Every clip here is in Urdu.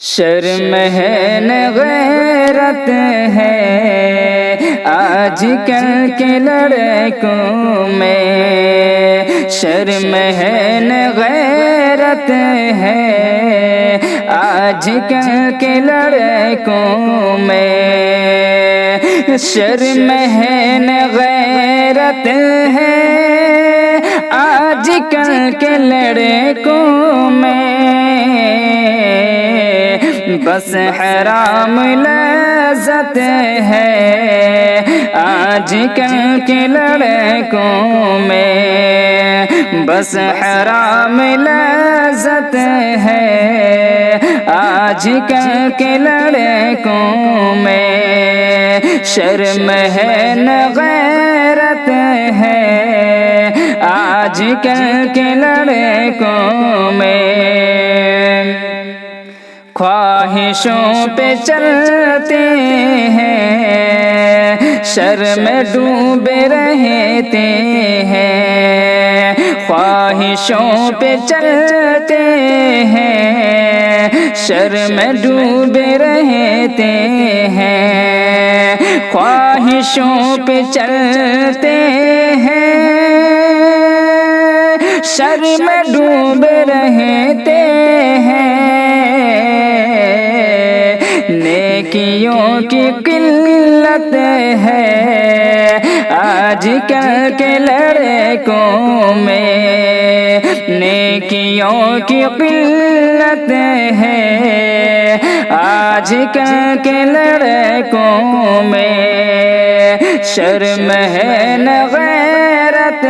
شرم ہے نہ غیرت ہے آج کل کے لڑکوں میں، شرم ہے نہ غیرت ہے آج کل کے لڑکوں میں، شرم ہے نہ غیرت ہے آج کل کے لڑکوں میں، بس حرام لذت ہے آج کل کے لڑکوں میں، بس حرام لذت ہے آج کل کے لڑکوں میں، شرم ہے نہ غیرت ہے آج کل کے لڑکوں میں، خواہشوں پہ چلتے ہیں شرم ڈوبے رہتے ہیں، خواہشوں پہ چلتے ہیں شرم ڈوبے رہتے ہیں، خواہشوں پہ چلتے ہیں شرم ڈوبے رہتے ہیں، نیکیوں کی قلت ہے آج کل کے لڑکوں میں، نیکیوں کی قلت ہے آج کل کے لڑکوں میں، شرم ہے نہ غیرت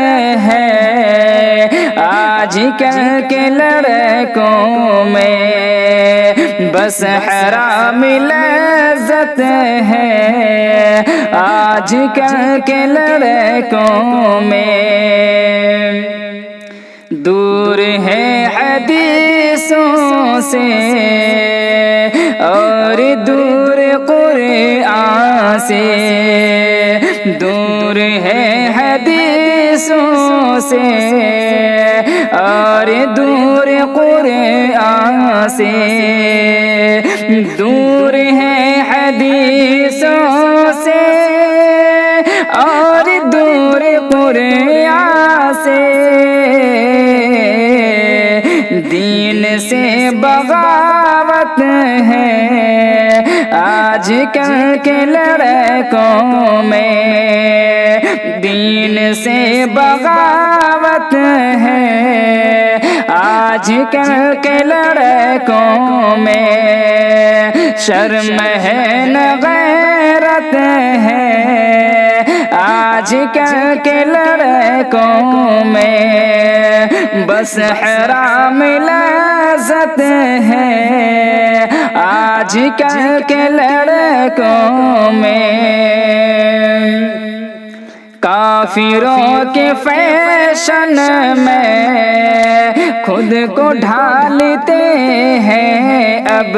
ہے آج کل کے لڑکوں میں، بس حرام لذت ہے آج کل کے لڑکوں میں، دور ہے حدیثوں سے اور دور قرآن سے، دور ہے حدیثوں سے اور دور قرآن سے، دور ہے حدیثوں سے اور دور قرآن سے، دین سے بغاوت ہے آج کل کے لڑکوں میں، دین سے بغاوت ہے آج کل کے لڑکوں میں، شرم ہے نہ غیرت ہے آج کل کے لڑکوں میں، بس حرام لذت ہے آج کل کے لڑکوں میں، کافروں کے فیشن میں خود کو ڈھالتے ہیں اب،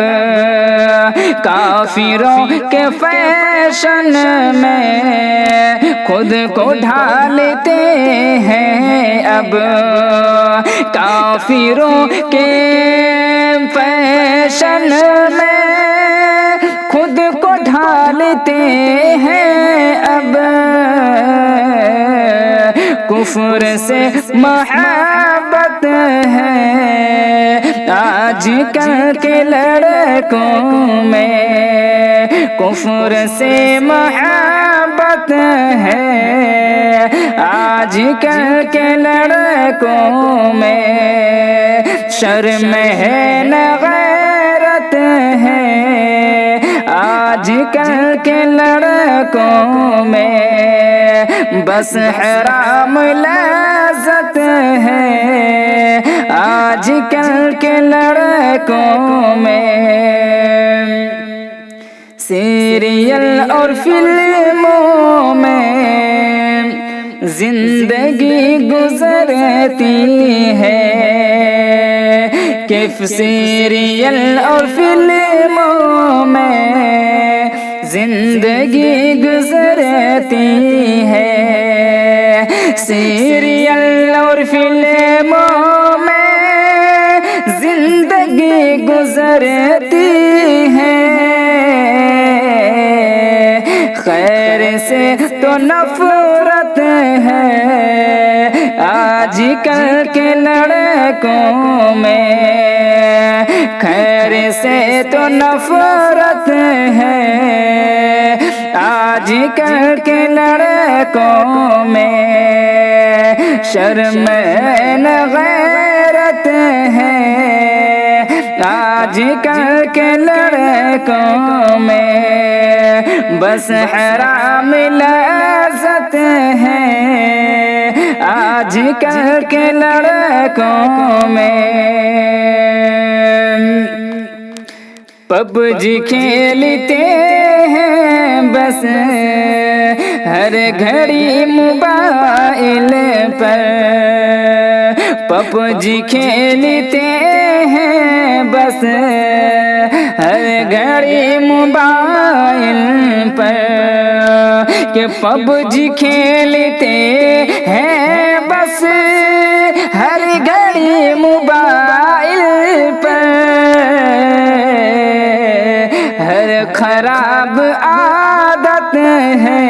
کافروں کے فیشن میں خود کو ڈھالتے ہیں اب، کافروں کے فیشن میں خود کو ڈھالتے ہیں اب، کفر سے محبت ہے آج کل کے لڑکوں میں، کفر سے محبت ہے آج کل کے لڑکوں میں، شرم ہے نہ غیرت ہے آج کل کے لڑکوں میں، بس حرام لذت ہے آج کل کے لڑکوں میں، سیریل اور فلموں میں زندگی گزرتی ہے، کیف سیریل اور فلموں میں زندگی گزرتی ہے، سیریل اور فلموں میں زندگی گزرتی ہیں، خیر سے تو نفرت ہے آج کل کے لڑکوں میں، خیر سے تو نفرت ہے آج کل کے لڑکوں میں، شرم نہ غیرت ہے آج کل کے لڑکوں میں، بس حرام لذت ہے آج کل کے لڑکوں میں، پب جی کھیلتے ہیں بس ہر گھڑی موبائل پر، پب جی کھیلتے ہیں بس ہر گھڑی موبائل پر، کہ پب جی کھیلتے ہیں بس ہر گھڑی موبائل پر، ہر خراب عادت ہے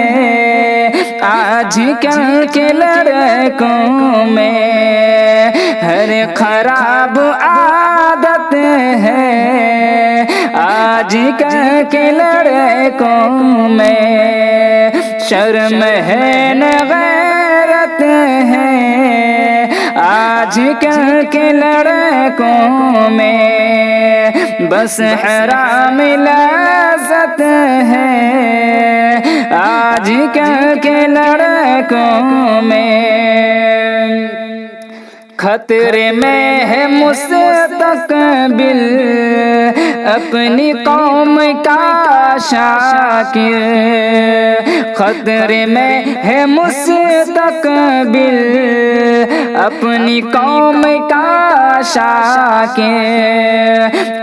آج کل کے لڑکوں میں، ہر خراب عادت ہے آج کل کے لڑکوں میں، شرم ہے نہ غیرت ہے آج کل کے لڑکوں میں، بس حرام لذت ہے آج کل کے لڑکوں میں، خطرے میں ہے مستقبل اپنی قوم کا شاکر، خطرے میں ہے مستقبل اپنی قوم کا شاکر،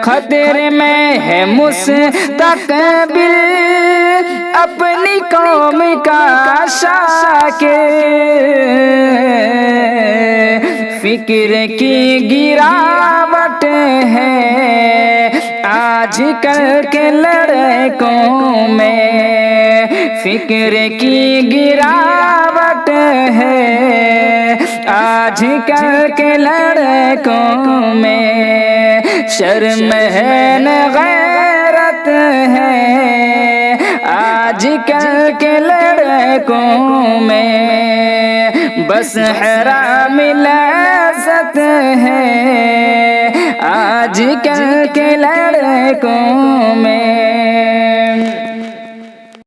خطرے میں ہے مستقبل اپنی قوم کا شاکر، فکر کی گراوٹ ہے آج کل کے لڑکوں میں، فکر کی گراوٹ ہے آج کل کے لڑکوں میں، شرم ہے نہ غیرت ہے آج کل کے لڑکوں میں، بس حرام لذت ہے آج کل کے لڑکوں میں۔